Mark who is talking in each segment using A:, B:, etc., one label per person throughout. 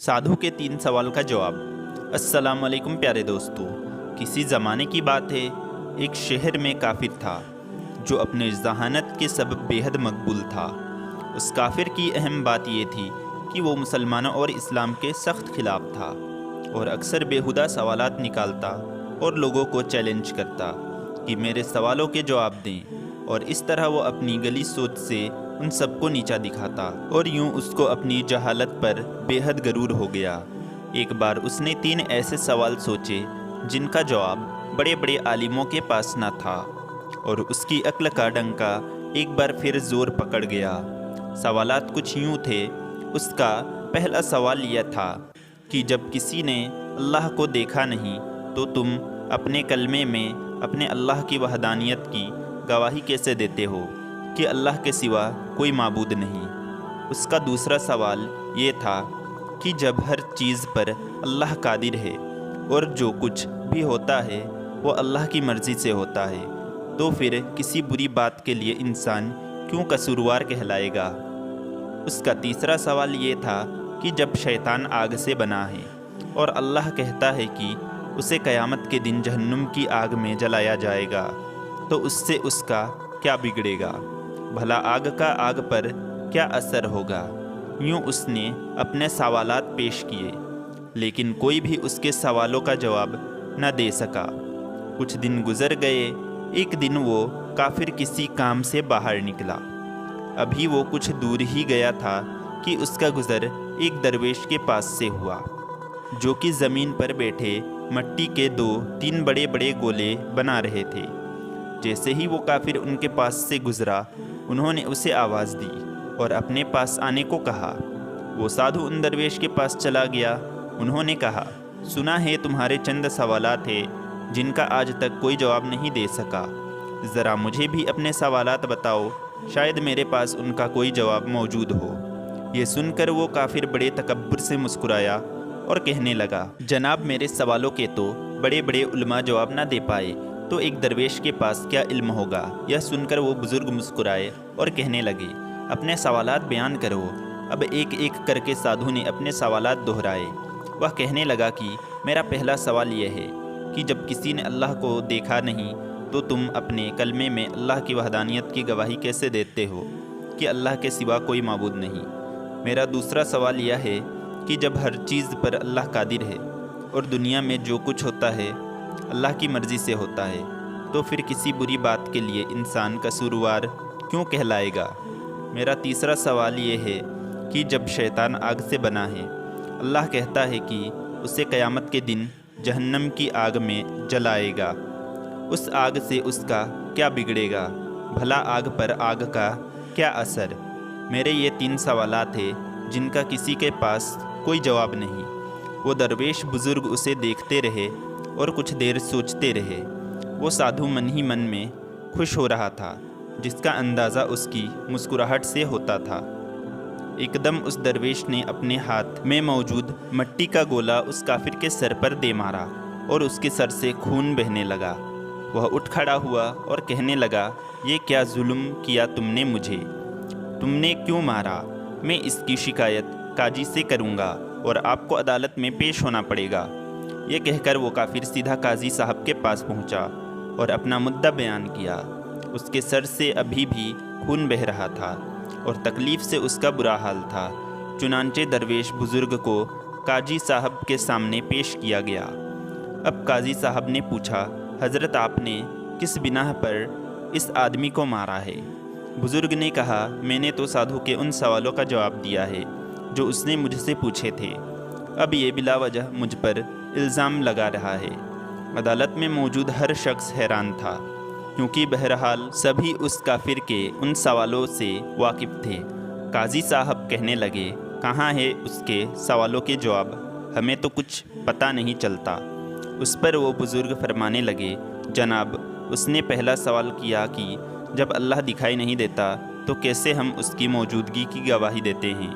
A: साधु के 3 सवाल का जवाब। अस्सलाम वालेकुम प्यारे दोस्तों। किसी ज़माने की बात है, एक शहर में काफिर था जो अपने ज़हानत के सबब बेहद मकबूल था। उस काफिर की अहम बात यह थी कि वो मुसलमानों और इस्लाम के सख्त खिलाफ था और अक्सर बेहुदा सवालात निकालता और लोगों को चैलेंज करता कि मेरे सवालों के जवाब दें, और इस तरह वो अपनी गली सोच से उन सबको नीचा दिखाता और यूं उसको अपनी जहालत पर बेहद गरूर हो गया। एक बार उसने 3 ऐसे सवाल सोचे जिनका जवाब बड़े बड़े आलिमों के पास न था, और उसकी अक्ल का डंका एक बार फिर जोर पकड़ गया। सवालात कुछ यूं थे। उसका पहला सवाल यह था कि जब किसी ने अल्लाह को देखा नहीं तो तुम अपने कलमे में अपने अल्लाह की वहदानियत की गवाही कैसे देते हो कि अल्लाह के सिवा कोई माबूद नहीं। उसका दूसरा सवाल ये था कि जब हर चीज़ पर अल्लाह कादिर है और जो कुछ भी होता है वो अल्लाह की मर्ज़ी से होता है, तो फिर किसी बुरी बात के लिए इंसान क्यों कसूरवार कहलाएगा। उसका तीसरा सवाल ये था कि जब शैतान आग से बना है और अल्लाह कहता है कि उसे क़यामत के दिन जहन्नुम की आग में जलाया जाएगा, तो उससे उसका क्या बिगड़ेगा। भला आग का आग पर क्या असर होगा। यूँ उसने अपने सवालात पेश किए, लेकिन कोई भी उसके सवालों का जवाब न दे सका। कुछ दिन गुजर गए। एक दिन वो काफिर किसी काम से बाहर निकला। अभी वो कुछ दूर ही गया था कि उसका गुज़र एक दरवेश के पास से हुआ, जो कि ज़मीन पर बैठे मट्टी के 2-3 बड़े बड़े गोले बना रहे थे। जैसे ही वो काफिर उनके पास से गुजरा, उन्होंने उसे आवाज़ दी और अपने पास आने को कहा। वो साधु उन दरवेश के पास चला गया। उन्होंने कहा, सुना है तुम्हारे चंद सवालात हैं जिनका आज तक कोई जवाब नहीं दे सका। ज़रा मुझे भी अपने सवालात बताओ, शायद मेरे पास उनका कोई जवाब मौजूद हो। ये सुनकर वो काफिर बड़े तकब्बुर से मुस्कुराया और कहने लगा, जनाब मेरे सवालों के तो बड़े बड़े उलमा जवाब ना दे पाए, तो एक दरवेश के पास क्या इल्म होगा। यह सुनकर वो बुज़ुर्ग मुस्कुराए और कहने लगे, अपने सवालात बयान करो। अब एक एक करके साधु ने अपने सवालात दोहराए। वह कहने लगा कि मेरा पहला सवाल यह है कि जब किसी ने अल्लाह को देखा नहीं तो तुम अपने कलमे में अल्लाह की वहदानियत की गवाही कैसे देते हो कि अल्लाह के सिवा कोई माबूद नहीं। मेरा दूसरा सवाल यह है कि जब हर चीज़ पर अल्लाह कादिर है और दुनिया में जो कुछ होता है अल्लाह की मर्ज़ी से होता है, तो फिर किसी बुरी बात के लिए इंसान कसूरवार क्यों कहलाएगा। मेरा तीसरा सवाल ये है कि जब शैतान आग से बना है, अल्लाह कहता है कि उसे क़यामत के दिन जहन्नम की आग में जलाएगा, उस आग से उसका क्या बिगड़ेगा। भला आग पर आग का क्या असर। मेरे ये 3 सवालात हैं जिनका किसी के पास कोई जवाब नहीं। वो दरवेश बुज़ुर्ग उसे देखते रहे और कुछ देर सोचते रहे। वो साधु मन ही मन में खुश हो रहा था, जिसका अंदाज़ा उसकी मुस्कुराहट से होता था। एकदम उस दरवेश ने अपने हाथ में मौजूद मट्टी का गोला उस काफिर के सर पर दे मारा और उसके सर से खून बहने लगा। वह उठ खड़ा हुआ और कहने लगा, ये क्या जुल्म किया तुमने मुझे, तुमने क्यों मारा। मैं इसकी शिकायत काजी से करूँगा और आपको अदालत में पेश होना पड़ेगा। ये कहकर वो काफिर सीधा काजी साहब के पास पहुंचा और अपना मुद्दा बयान किया। उसके सर से अभी भी खून बह रहा था और तकलीफ़ से उसका बुरा हाल था। चुनांचे दरवेश बुज़ुर्ग को काजी साहब के सामने पेश किया गया। अब काजी साहब ने पूछा, हज़रत आपने किस बिना पर इस आदमी को मारा है। बुज़ुर्ग ने कहा, मैंने तो साधु के उन सवालों का जवाब दिया है जो उसने मुझसे पूछे थे। अब ये बिला वजह मुझ पर इल्ज़ाम लगा रहा है। अदालत में मौजूद हर शख्स हैरान था, क्योंकि बहरहाल सभी उस काफिर के उन सवालों से वाकिफ़ थे। काजी साहब कहने लगे, कहाँ है उसके सवालों के जवाब, हमें तो कुछ पता नहीं चलता। उस पर वो बुज़ुर्ग फरमाने लगे, जनाब उसने पहला सवाल किया कि जब अल्लाह दिखाई नहीं देता तो कैसे हम उसकी मौजूदगी की गवाही देते हैं,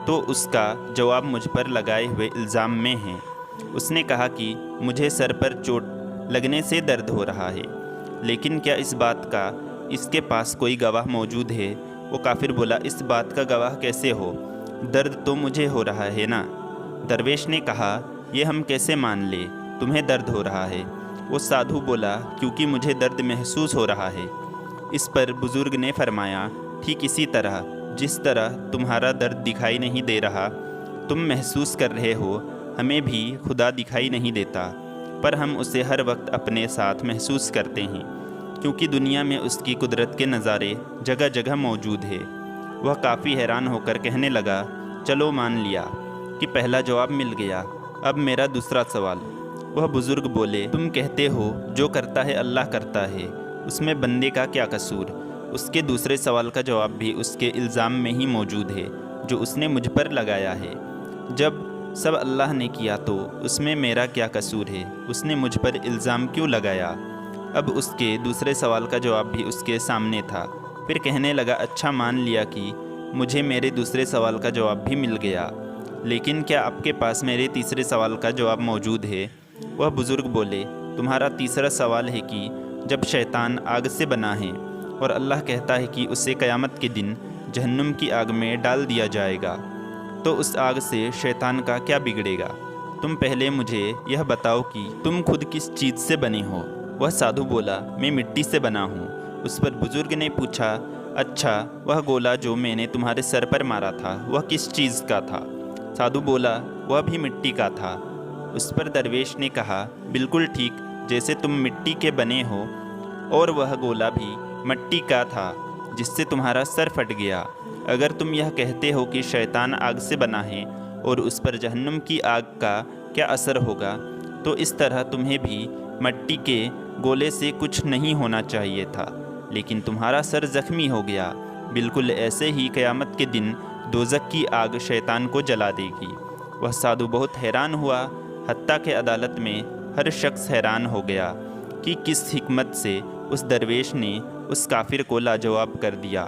A: तो उसका जवाब मुझ पर लगाए हुए इल्ज़ाम में है। उसने कहा कि मुझे सर पर चोट लगने से दर्द हो रहा है, लेकिन क्या इस बात का इसके पास कोई गवाह मौजूद है। वो काफिर बोला, इस बात का गवाह कैसे हो, दर्द तो मुझे हो रहा है ना। दरवेश ने कहा, ये हम कैसे मान ले, तुम्हें दर्द हो रहा है। वो साधु बोला, क्योंकि मुझे दर्द महसूस हो रहा है। इस पर बुजुर्ग ने फरमाया, ठीक इसी तरह जिस तरह तुम्हारा दर्द दिखाई नहीं दे रहा, तुम महसूस कर रहे हो, हमें भी खुदा दिखाई नहीं देता, पर हम उसे हर वक्त अपने साथ महसूस करते हैं, क्योंकि दुनिया में उसकी कुदरत के नज़ारे जगह जगह मौजूद है। वह काफ़ी हैरान होकर कहने लगा, चलो मान लिया कि पहला जवाब मिल गया, अब मेरा दूसरा सवाल। वह बुज़ुर्ग बोले, तुम कहते हो जो करता है अल्लाह करता है, उसमें बंदे का क्या कसूर। उसके दूसरे सवाल का जवाब भी उसके इल्ज़ाम में ही मौजूद है जो उसने मुझ पर लगाया है। जब सब अल्लाह ने किया तो उसमें मेरा क्या कसूर है, उसने मुझ पर इल्ज़ाम क्यों लगाया। अब उसके दूसरे सवाल का जवाब भी उसके सामने था। फिर कहने लगा, अच्छा मान लिया कि मुझे मेरे दूसरे सवाल का जवाब भी मिल गया, लेकिन क्या आपके पास मेरे तीसरे सवाल का जवाब मौजूद है। वह बुज़ुर्ग बोले, तुम्हारा तीसरा सवाल है कि जब शैतान आग से बना है और अल्लाह कहता है कि उसे क़यामत के दिन जहन्नुम की आग में डाल दिया जाएगा, तो उस आग से शैतान का क्या बिगड़ेगा। तुम पहले मुझे यह बताओ कि तुम खुद किस चीज़ से बने हो। वह साधु बोला, मैं मिट्टी से बना हूँ। उस पर बुजुर्ग ने पूछा, अच्छा वह गोला जो मैंने तुम्हारे सर पर मारा था वह किस चीज़ का था। साधु बोला, वह भी मिट्टी का था। उस पर दरवेश ने कहा, बिल्कुल ठीक, जैसे तुम मिट्टी के बने हो, और वह गोला भी मिट्टी का था जिससे तुम्हारा सर फट गया। अगर तुम यह कहते हो कि शैतान आग से बना है और उस पर जहन्नुम की आग का क्या असर होगा, तो इस तरह तुम्हें भी मिट्टी के गोले से कुछ नहीं होना चाहिए था, लेकिन तुम्हारा सर जख्मी हो गया। बिल्कुल ऐसे ही क़यामत के दिन दोज़ख की आग शैतान को जला देगी। वह साधु बहुत हैरान हुआ, हत्ता के अदालत में हर शख्स हैरान हो गया कि किस हिकमत से उस दरवेश ने उस काफिर को लाजवाब कर दिया।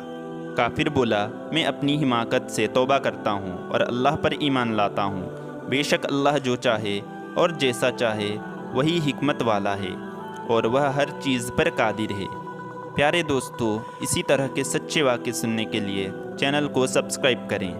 A: काफिर बोला, मैं अपनी हिमाकत से तौबा करता हूँ और अल्लाह पर ईमान लाता हूँ। बेशक अल्लाह जो चाहे और जैसा चाहे वही हिकमत वाला है और वह हर चीज़ पर कादिर है। प्यारे दोस्तों, इसी तरह के सच्चे वाक़े सुनने के लिए चैनल को सब्सक्राइब करें।